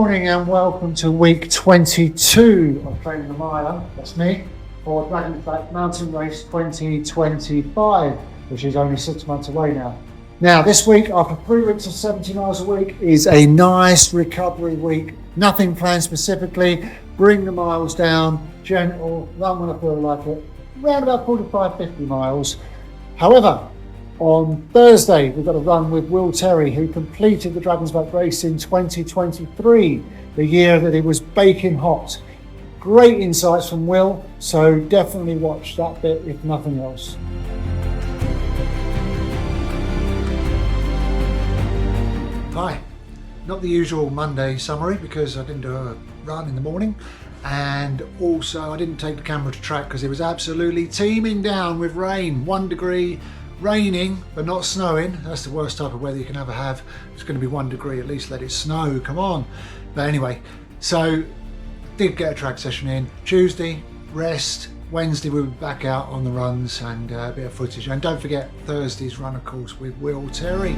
morning and welcome to week 22 of Training the Mile. That's me for Dragon's Back Mountain Race 2025, which is only 6 months away now. Now, this week, after 3 weeks of 70 miles a week, is a nice recovery week. Nothing planned specifically. Bring the miles down, gentle, run when I feel like it, around about 45, 50 miles. However, on Thursday, we've got a run with Will Terry, who completed the Dragon's Back race in 2023, the year that it was baking hot. Great insights from Will, so definitely watch that bit if nothing else. Hi, not the usual Monday summary because I didn't do a run in the morning, and also I didn't take the camera to track because it was absolutely teeming down with rain, 1 degree. Raining, but not snowing. That's the worst type of weather you can ever have. It's going to be 1 degree, at least let it snow, come on. But anyway, so did get a track session in. Tuesday, rest. Wednesday, we'll be back out on the runs and a bit of footage. And don't forget Thursday's run, of course, with Will Terry.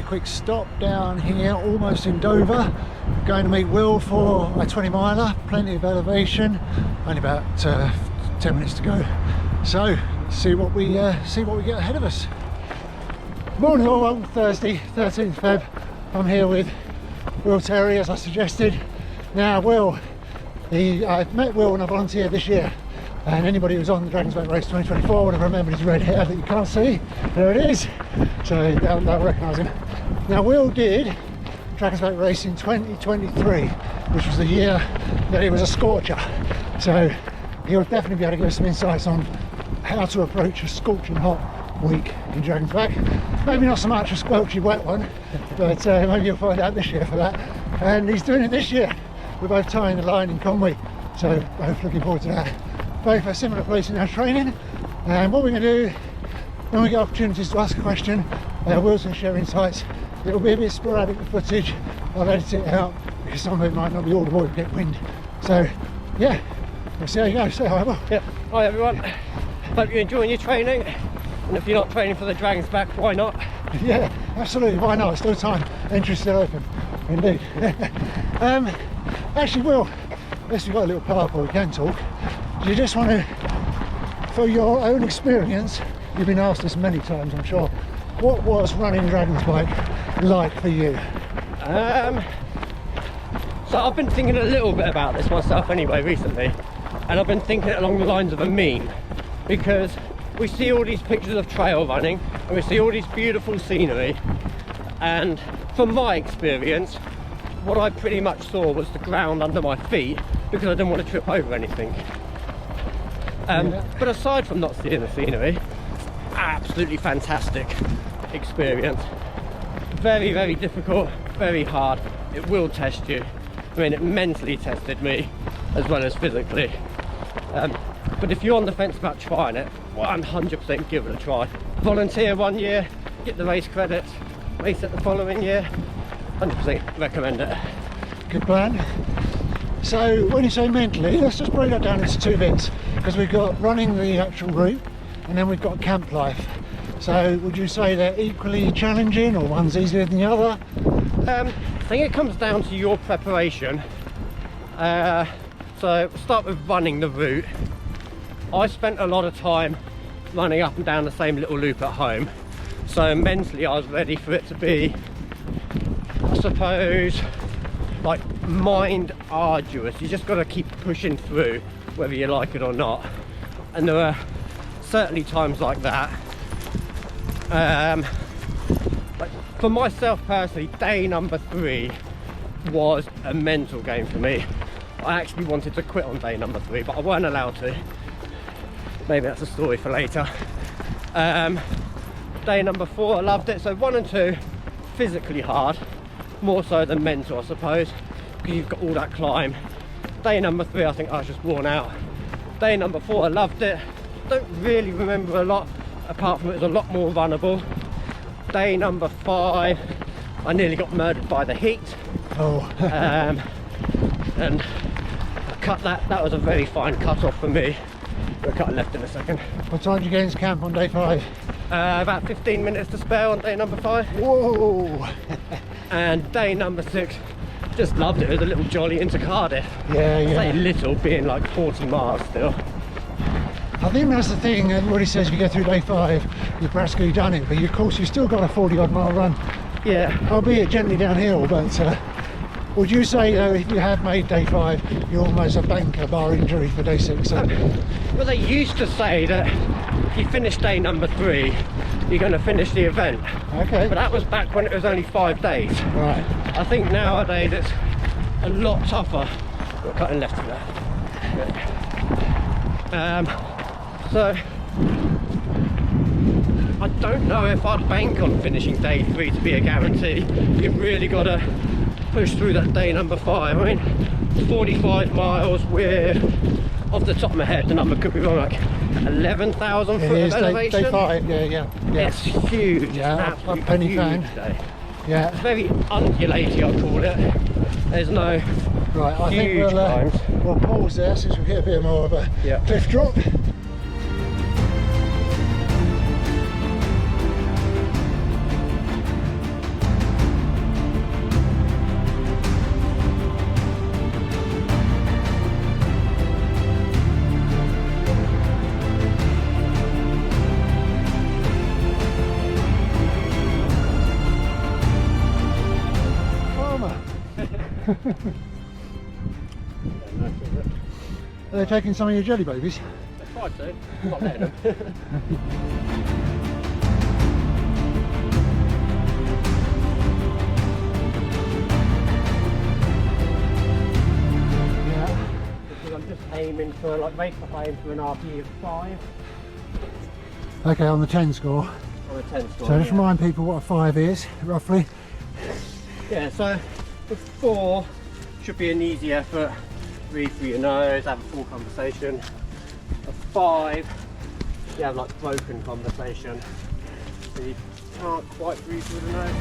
Quick stop down here, almost in Dover. Going to meet Will for a 20 miler, plenty of elevation, only about 10 minutes to go. So see what we get ahead of us. Morning all, Thursday, 13th Feb. I'm here with Will Terry, as I suggested. Now Will, I met Will when I volunteered this year, and anybody who's on the Dragon's Back Race 2024 would have remembered his red hair that you can't see. There it is, so they'll recognise him. Now Will did Dragon's Back Race in 2023, which was the year that it was a scorcher. So he'll definitely be able to give us some insights on how to approach a scorching hot week in Dragon's Back. Maybe not so much a squelchy wet one, but maybe you'll find out this year for that. And he's doing it this year. We're both tying the line in Conwy, so both looking forward to that. Both a similar place in our training. And what we're going to do, when we get opportunities to ask a question, Will's going to share insights. It'll be a bit sporadic with footage. I'll edit it out because some of it might not be audible if you get wind. So yeah, we'll see how you go. Say hi, Will. Yeah. Hi everyone. Hope you're enjoying your training. And if you're not training for the Dragon's Back, why not? Yeah, absolutely, why not? Still time. Entry's still open. Indeed. Actually, Will, unless we've got a little part where we can talk, do you just want to, for your own experience, you've been asked this many times, I'm sure, what was running Dragon's Back like for you? So I've been thinking a little bit about this myself anyway recently, and I've been thinking along the lines of a meme, because we see all these pictures of trail running and we see all these beautiful scenery, and from my experience what I pretty much saw was the ground under my feet because I didn't want to trip over anything. But aside from not seeing the scenery, absolutely fantastic experience. Very, very difficult, very hard. It will test you. I mean, it mentally tested me as well as physically. But if you're on the fence about trying it, 100% give it a try. Volunteer 1 year, get the race credits, race it the following year, 100% recommend it. Good plan. So when you say mentally, let's just break that down into two bits, because we've got running the actual route and then we've got camp life. So would you say they're equally challenging, or one's easier than the other? I think it comes down to your preparation. So we'll start with running the route. I spent a lot of time running up and down the same little loop at home, so mentally I was ready for it to be, I suppose, like mind arduous. You just got to keep pushing through whether you like it or not, and there were certainly times like that. Like for myself personally, day number 3 was a mental game for me. I actually wanted to quit on day number 3, but I weren't allowed to. Maybe that's a story for later. Day number 4, I loved it. So 1 and 2, physically hard, more so than mental, I suppose, because you've got all that climb. Day number 3, I think I was just worn out. Day number 4, I loved it. Don't really remember a lot, apart from it was a lot more runnable. Day number 5, I nearly got murdered by the heat. Oh. And I cut that was a very fine cut off for me. We'll cut left in a second. What time did you get into camp on day 5? About 15 minutes to spare on day number 5. Whoa! And day number 6, just loved it. It was a little jolly into Cardiff. Yeah, I yeah. say little, being like 40 miles still. I think that's the thing. Everybody says if you go through day 5, you've practically done it, but of course you've still got a 40-odd mile run. Yeah. Albeit gently downhill, but would you say though, if you had made day 5, you're almost a banker bar injury for day 6? So. Well, they used to say that if you finish day number 3, you're going to finish the event. Okay. But that was back when it was only 5 days. Right. I think nowadays it's a lot tougher. We're cutting left to there. So I don't know if I'd bank on finishing day 3 to be a guarantee. You've really got to push through that day number 5. I mean, 45 miles with, off the top of my head, the number could be wrong, like 11,000 foot of elevation. Day 5, yeah. It's huge. Yeah, It's up Penny huge Fan. day. Yeah. It's very undulating, I call it. There's no Right, I think huge climbs. we'll pause there since we hit a bit more of a cliff drop. Are they taking some of your jelly babies? They tried to, I'm not letting them. Yeah. Because I'm just aiming for, like, race aim for an RP of 5 Okay, on the 10 score. on a 10 score. So just remind people what a 5 is, roughly. Yeah, so the 4 should be an easy effort. Breathe through your nose, have a full conversation. A 5, you have like broken conversation. So you can't quite breathe through the nose.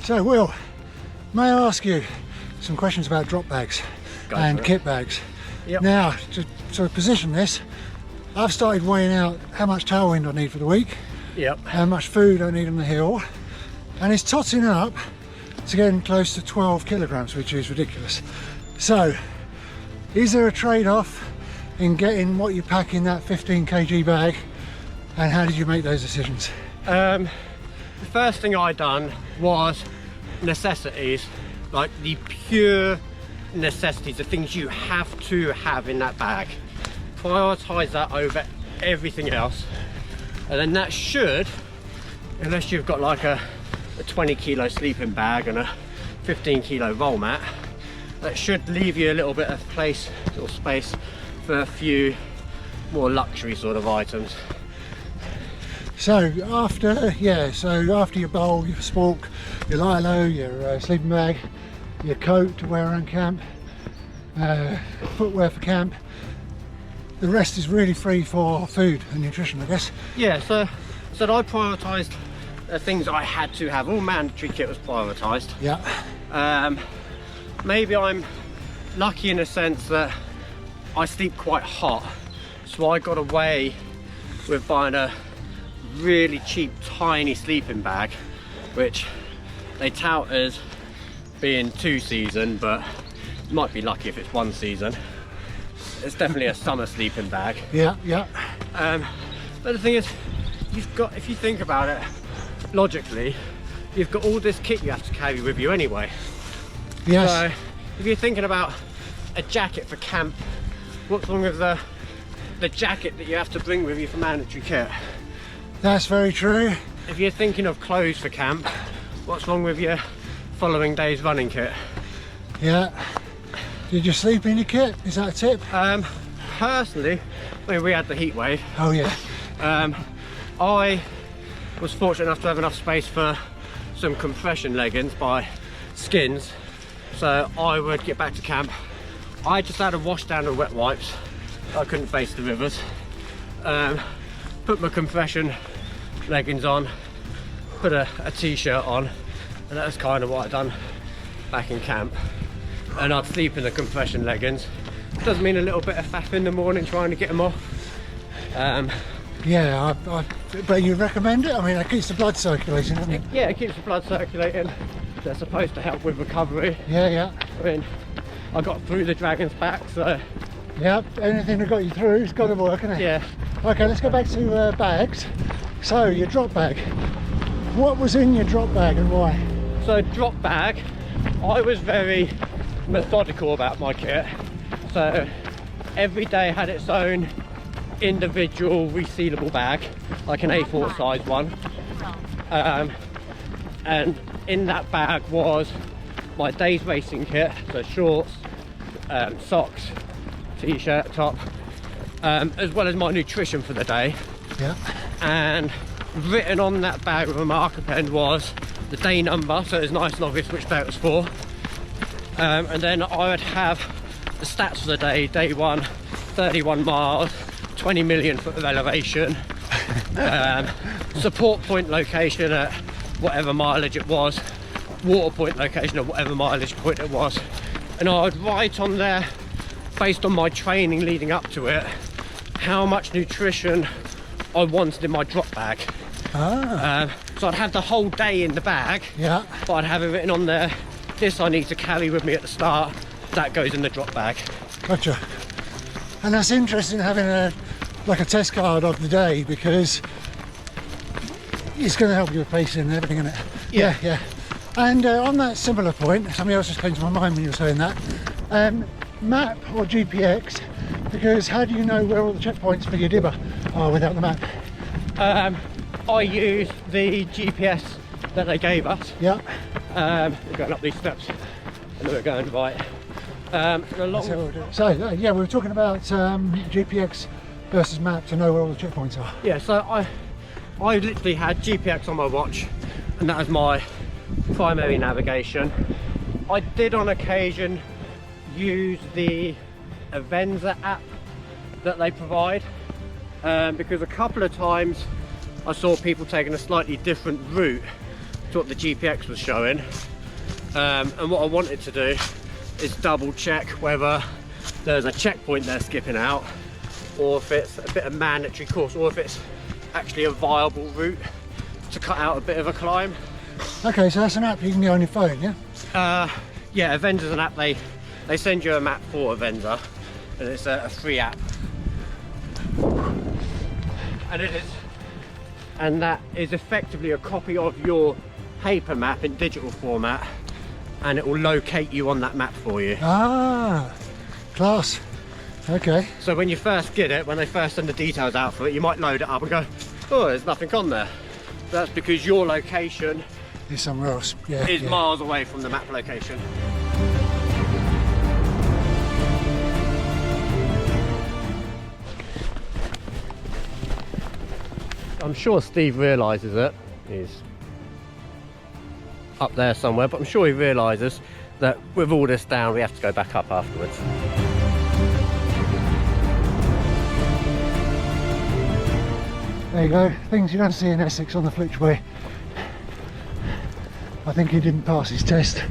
So Will, may I ask you some questions about drop bags and kit bags? Yep. Now, to sort of position this, I've started weighing out how much tailwind I need for the week, Yep. how much food I need on the hill, and it's totting up to getting close to 12 kilograms, which is ridiculous. So, is there a trade-off in getting what you pack in that 15 kg bag, and how did you make those decisions? The first thing I done was necessities, like the pure necessities, the things you have to have in that bag. Prioritise that over everything else, and then that should, unless you've got like a 20 kilo sleeping bag and a 15 kilo roll mat, that should leave you a little bit of place or space for a few more luxury sort of items. So after your bowl, your spork, your lilo, your sleeping bag, your coat to wear around camp, footwear for camp, the rest is really free for food and nutrition, I guess. Yeah, so I prioritised the things I had to have. All mandatory kit was prioritised. Yeah. Maybe I'm lucky in a sense that I sleep quite hot, so I got away with buying a really cheap, tiny sleeping bag, which they tout as being 2 season, but you might be lucky if it's 1 season. It's definitely a summer sleeping bag. Yeah, yeah. But the thing is, if you think about it logically, you've got all this kit you have to carry with you anyway. Yes. So if you're thinking about a jacket for camp, what's wrong with the jacket that you have to bring with you for mandatory kit? That's very true. If you're thinking of clothes for camp, what's wrong with your following day's running kit? Yeah. Did you sleep in your kit? Is that a tip? Personally, I mean, we had the heat wave. Oh yeah. I was fortunate enough to have enough space for some compression leggings by Skins, so I would get back to camp. I just had a wash down and wet wipes. I couldn't face the rivers. Put my compression leggings on, put a t-shirt on, and that's kind of what I'd done back in camp. And I'd sleep in the compression leggings. Does mean a little bit of faff in the morning trying to get them off. Yeah, but you recommend it? I mean, it keeps the blood circulating, doesn't it? Yeah, it keeps the blood circulating. They're supposed to help with recovery. Yeah, yeah. I mean, I got through the Dragon's Back, so... Yeah, anything that got you through, it's got to work, hasn't it? Yeah. Okay, let's go back to bags. So, your drop bag. What was in your drop bag and why? So, drop bag, I was very methodical about my kit. So, every day had its own individual resealable bag, like an A4 size one. And in that bag was my day's racing kit, so shorts, socks, t-shirt, top, as well as my nutrition for the day. Yeah. And written on that bag with a marker pen was the day number, so it's nice and obvious which day it was for. And then I would have the stats for the day. Day 1, 31 miles, 20 million foot of elevation, support point location at whatever mileage it was, water point location at whatever mileage point it was, and I would write on there, based on my training leading up to it, how much nutrition I wanted in my drop bag. So I'd have the whole day in the bag, Yeah. but I'd have it written on there, this I need to carry with me at the start, that goes in the drop bag. Gotcha. And that's interesting, having a test card of the day, because it's going to help you with pacing and everything, isn't it? Yeah. Yeah. And on that similar point, something else just came to my mind when you were saying that. Map or GPX, because how do you know where all the checkpoints for your dibber are without the map? I used the GPS that they gave us. Yeah. We're going up these steps and then we're going right. So yeah, we were talking about GPX versus map to know where all the checkpoints are. Yeah, so I literally had GPX on my watch, and that was my primary navigation. I did on occasion use the Avenza app that they provide, because a couple of times I saw people taking a slightly different route to what the GPX was showing, and what I wanted to do is double check whether there's a checkpoint they're skipping out, or if it's a bit of mandatory course, or if it's actually a viable route to cut out a bit of a climb. Okay, so that's an app you can get on your phone, yeah? Yeah, Avenza's an app. They send you a map for Avenza, and it's a free app. And that is effectively a copy of your paper map in digital format, and it will locate you on that map for you. Ah, class. Okay. So when you first get it, when they first send the details out for it, you might load it up and go, oh, there's nothing on there. That's because your location Is somewhere else. Yeah. is yeah. miles away from the map location. I'm sure Steve realises it. He's up there somewhere, but I'm sure he realises that with all this down, we have to go back up afterwards. There you go. Things you don't see in Essex on the Flitchway. I think he didn't pass his test.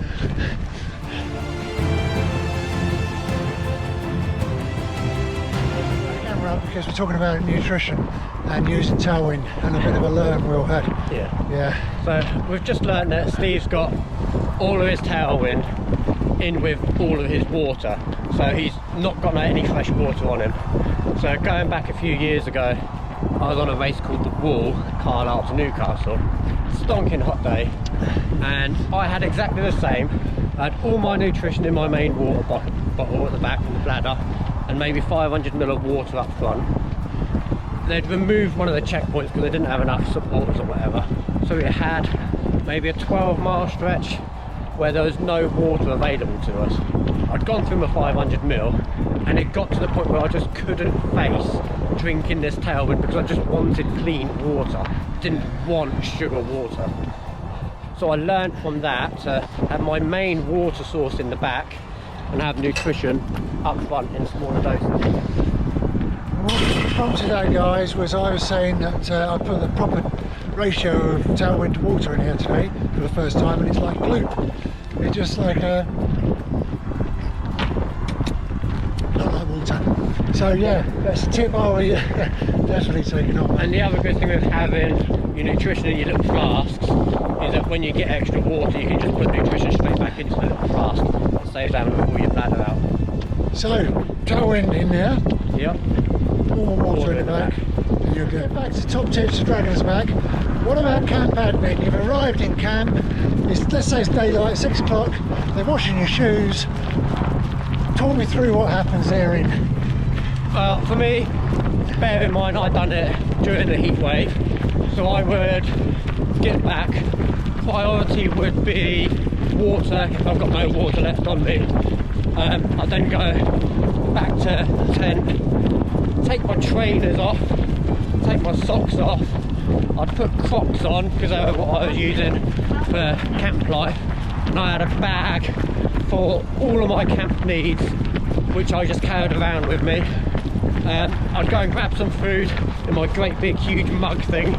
Camera because we're talking about nutrition and using tailwind, and a bit of a learn Will had. Yeah. So we've just learned that Steve's got all of his tailwind in with all of his water, so he's not got any fresh water on him. So going back a few years ago, I was on a race called the Wall, Carlisle to Newcastle, stonking hot day, and I had exactly the same. I had all my nutrition in my main water bottle at the back in the bladder, and maybe 500 ml of water up front. They'd removed one of the checkpoints because they didn't have enough supporters or whatever, so we had maybe a 12-mile stretch where there was no water available to us. I'd gone through my 500 ml, and it got to the point where I just couldn't face drinking this tailwind because I just wanted clean water, didn't want sugar water. So I learned from that to have my main water source in the back and have nutrition up front in smaller doses. What prompted that, guys, was I was saying that I put the proper ratio of tailwind to water in here today for the first time, and it's like gloop. It's just like not like water. So yeah, that's a tip I will definitely taking on. And the other good thing with having your nutrition in your little flasks is that when you get extra water, you can just put nutrition straight back into the little flask. It saves having to pull your bladder out. So tailwind in there. Yep. More water in the back. And you're good. Back to top tips for Dragon's Back. What about camp admin? You've arrived in camp. Let's say it's daylight, 6 o'clock. They're washing your shoes. Talk me through what happens therein. Well, for me, bear in mind I'd done it during the heat wave, so I would get back. Priority would be water if I've got no water left on me. I'd then go back to the tent, take my trainers off, take my socks off. I'd put Crocs on because they were what I was using for camp life, and I had a bag for all of my camp needs, which I just carried around with me. I'd go and grab some food in my great big huge mug thing,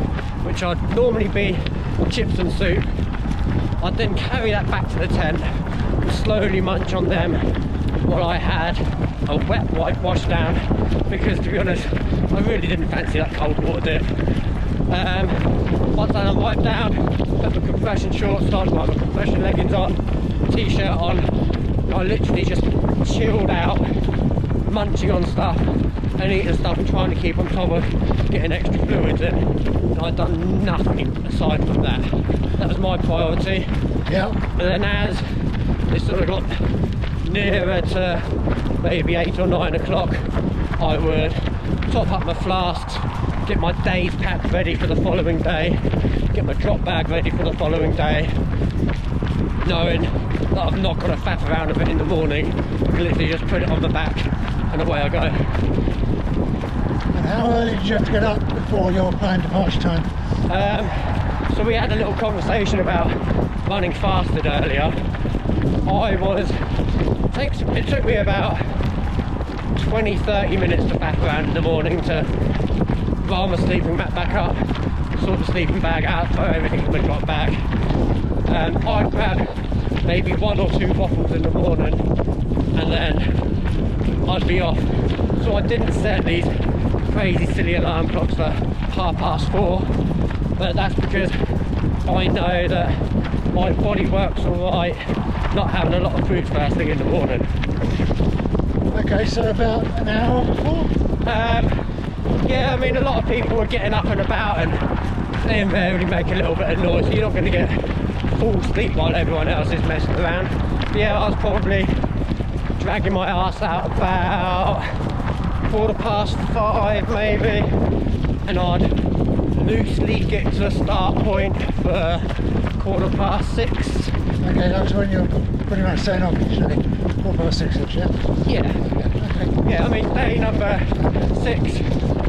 which I'd normally be chips and soup. I'd then carry that back to the tent and slowly munch on them while I had a wet wipe wash down, because to be honest I really didn't fancy that cold water dip. Once I wiped down, put the compression shorts on, my compression leggings on, t-shirt on, I literally just chilled out, munching on stuff and eating stuff and trying to keep on top of getting extra fluids in. And I'd done nothing aside from that. That was my priority. Yeah. And then as it sort of got nearer to maybe 8 or 9 o'clock, I would top up my flasks, get my day's pack ready for the following day, get my drop bag ready for the following day, knowing that I've not got to faff around with it in the morning. Literally just put it on the back and away I go. And how early did you have to get up before your planned departure time? So we had a little conversation about running fasted earlier. It took me about 20-30 minutes to faff around in the morning to roll my sleeping mat back up, sort the sleeping bag out, throw everything in the drop bag. I'd grab maybe 1 or 2 bottles in the morning and then I'd be off. So I didn't set these crazy silly alarm clocks for 4:30, but that's because I know that my body works alright not having a lot of food first thing in the morning. Okay, so about an hour before? Yeah, I mean a lot of people were getting up and about and they invariably make a little bit of noise, so you're not going to get full sleep while everyone else is messing around. But yeah, I was probably dragging my ass out about 5:15 maybe, and I'd loosely get to the start point for 6:15. Okay, that was when you were pretty much saying off each day. 6:15, yeah? Yeah. Yeah, I mean day number 6,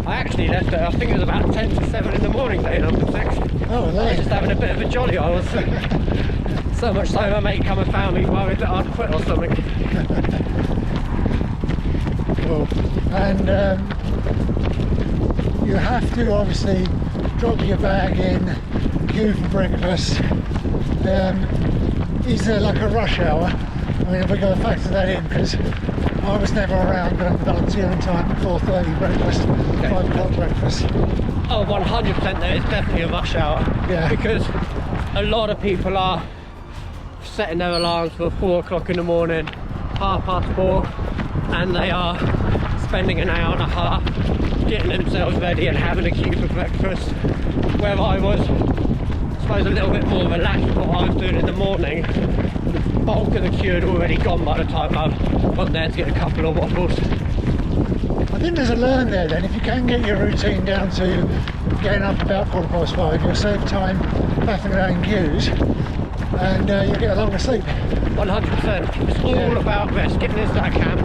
I actually left at, I think it was about 10 to 7 in the morning, day number 6. Oh, I was just having a bit of a jolly, I was. So much so my mate come and found me worried that I'd quit or something. Cool. And you have to obviously drop your bag in, queue for breakfast. Is there like a rush hour I mean, we're going to factor that in because I was never around during the volunteering time at 4:30 breakfast, 5 o'clock breakfast. Oh, 100% there is definitely a rush hour. Yeah. Because a lot of people are setting their alarms for 4 o'clock in the morning, 4:30, and they are spending an hour and a half getting themselves ready and having a queue for breakfast. Where I was, I suppose, a little bit more relaxed with what I was doing in the morning. The bulk of the queue had already gone by the time I got there to get a couple of waffles. I think there's a learn there then. If you can get your routine down to getting up about 5:15, you'll save time faffing around queues and you'll get a longer sleep. 100%. It's all about rest, getting into that camp,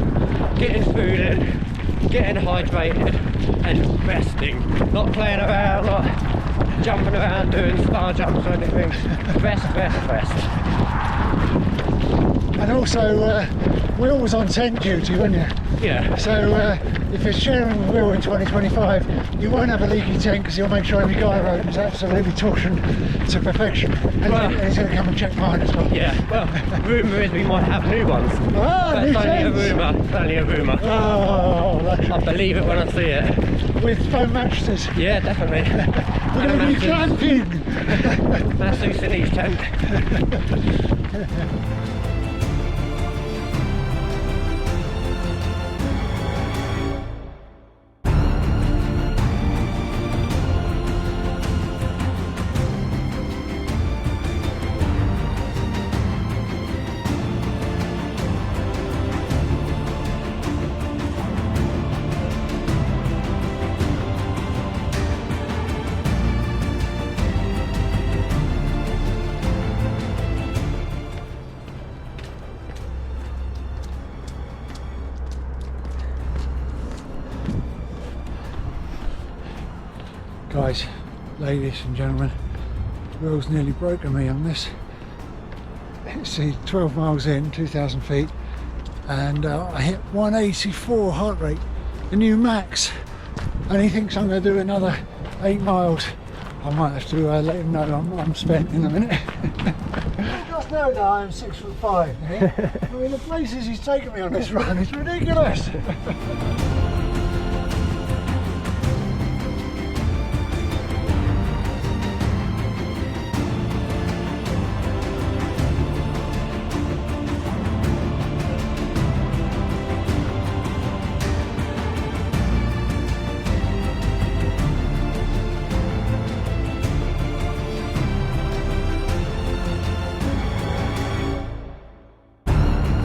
getting food in, getting hydrated and resting. Not playing around, not jumping around doing star jumps or anything. Rest, rest, rest. And also, Will was on tent duty, wasn't you? Yeah. So if you're sharing with Will in 2025, you won't have a leaky tank because he'll make sure every guy rope is absolutely torsioned to perfection. And Well, he's going to come and check mine as well. Yeah, well, rumour is we might have new ones. Ah, But new it's only a tents. rumour, it's only a rumour. Oh, luxury. I believe it when I see it. With foam mattresses. Yeah, definitely. We're going to be glamping. Massive in each tent. Guys, ladies and gentlemen, Will's nearly broken me on this. See, 12 miles in, 2,000 feet, and I hit 184 heart rate, the new max, and he thinks I'm going to do another 8 miles. I might have to let him know I'm spent in a minute. You just know that I'm 6'5", eh? I mean, the places he's taken me on this run is ridiculous.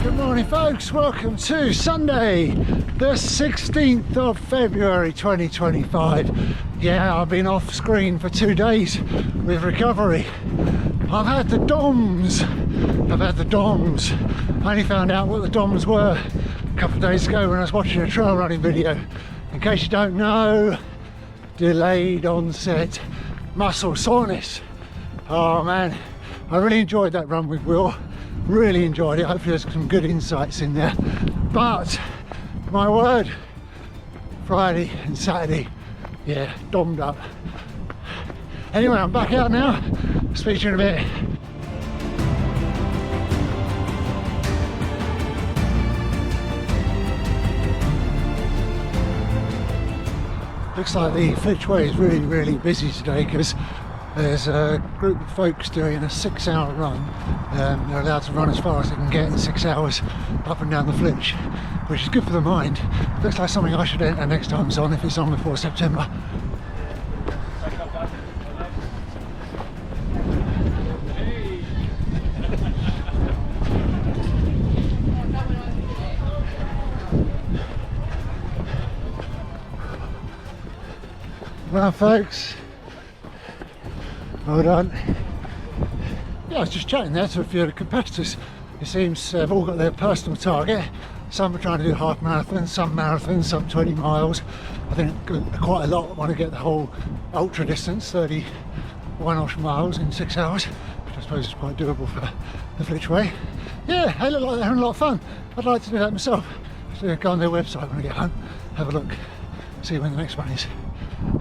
Good morning folks, welcome to Sunday the 16th of February 2025. Yeah, I've been off screen for 2 days with recovery. I've had the DOMs. I only found out what the DOMs were a couple of days ago when I was watching a trail running video. In case you don't know, delayed onset muscle soreness. Oh man, I really enjoyed that run with Will. Really enjoyed it. Hopefully there's some good insights in there. But my word, Friday and Saturday, yeah, dommed up. Anyway, I'm back out now. Speak to you in a bit. Looks like the Flitch Way is really busy today because there's a group of folks doing a 6-hour run. They're allowed to run as far as they can get in 6 hours up and down the Flitch, which is good for the mind. Looks like something I should enter next time it's on, if it's on before September. Well folks, well done. Yeah, I was just chatting there to a few of the competitors. It seems they've all got their personal target. Some are trying to do half marathons, some 20 miles. I think quite a lot want to get the whole ultra distance, 31-odd miles in 6 hours, which I suppose is quite doable for the Flitch Way. Yeah, they look like they're having a lot of fun. I'd like to do that myself. So go on their website when I get home, have a look, see when the next one is.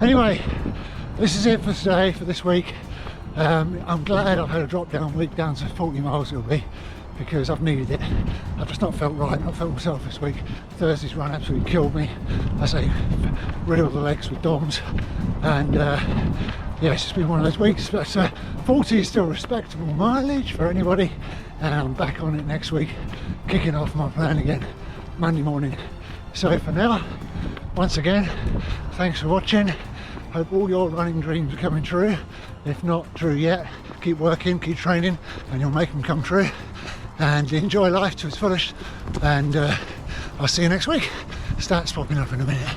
Anyway, this is it for today, for this week. I'm glad I've had a drop down week down to 40 miles it'll be, because I've needed it. I've just not felt right, not felt myself this week. Thursday's run absolutely killed me. I say, reeled the legs with DOMs, and yeah, it's just been one of those weeks. But 40 is still respectable mileage for anybody, and I'm back on it next week, kicking off my plan again Monday morning. So for now, once again, thanks for watching. Hope all your running dreams are coming true. If not true yet, keep working, keep training, and you'll make them come true. And enjoy life to its fullest. And I'll see you next week. Stats popping up in a minute.